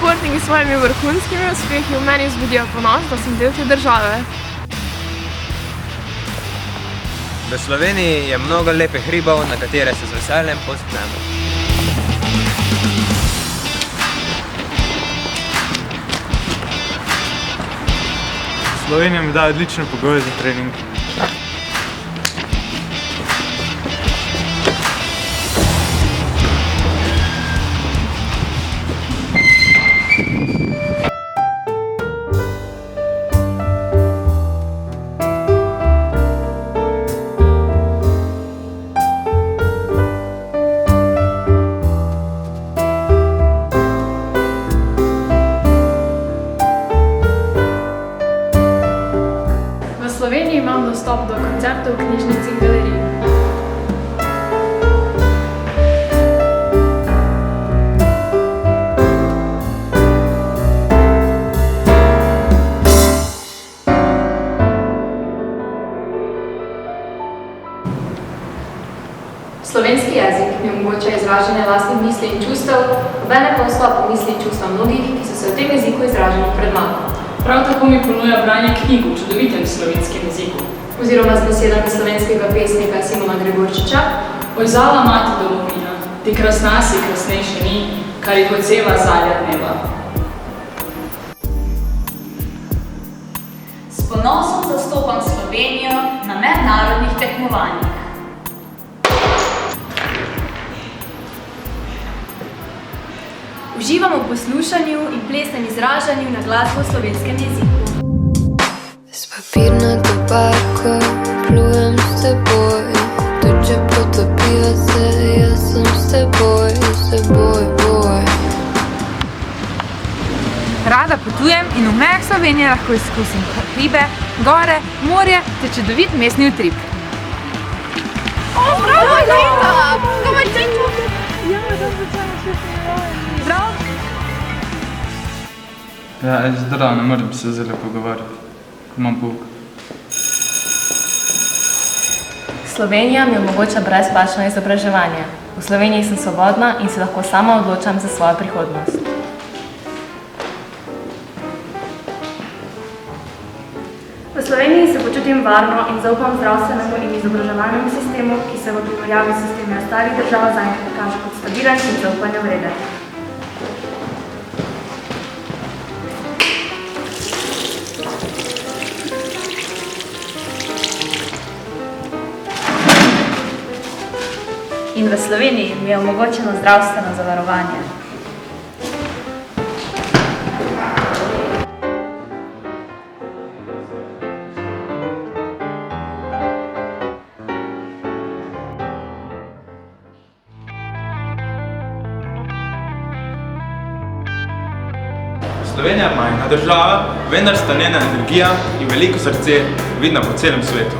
športniki s svojimi vrhunskimi uspehi v meni vzbudijo ponos, da sem del te države. V Sloveniji je mnogo lepih hribov, na katere se z veseljem povzpnemo. Slovenija mi daje odlične pogoje za trening. V Sloveniji imam dostop do koncertov, knjižnic in galerij. Slovenski jezik mi omogoča izražanje lastnih misli in čustev, obenem pa vstop v misli in čustva mnogih, ki so se v tem jeziku izražali pred mano. Prav tako mi ponuja branje knjig v čudovitem slovenskem jeziku. Oziroma z besedami slovenskega pesnika Simona Gregorčiča. Oj, zala mati domovina, ti krasna si, krasnejše ni, kar jih odseva zalja dneva. S ponosom zastopam Slovenijo na mednarodnih tekmovanjih. Uživam v poslušanju in plesnem izražanju na glasbo v slovenskem jeziku. S papirnato barko plujem s teboj, tudi če potopiva se, jaz sem s teboj, boj. Rada potujem in v mejah Slovenije lahko izkusim hribe, gore, morje ter čudovit mestni utrip. Bravo, Lena! Ja, zdravo, ne morem se zelo pogovarjati, ko imam pouk. Slovenija mi omogoča brezplačno izobraževanje. V Sloveniji sem svobodna in se lahko sama odločam za svojo prihodnost. V Sloveniji se počutim varno in zaupam zdravstvenemu in izobraževalnemu sistemu, ki se v primerjavi s sistemi ostalih držav zaenkrat kaže kot stabilen in zaupanja vreden. In v Sloveniji mi je omogočeno zdravstveno zavarovanje. Slovenija je majhna država, vendar sta njena energija in veliko srce vidna po celem svetu.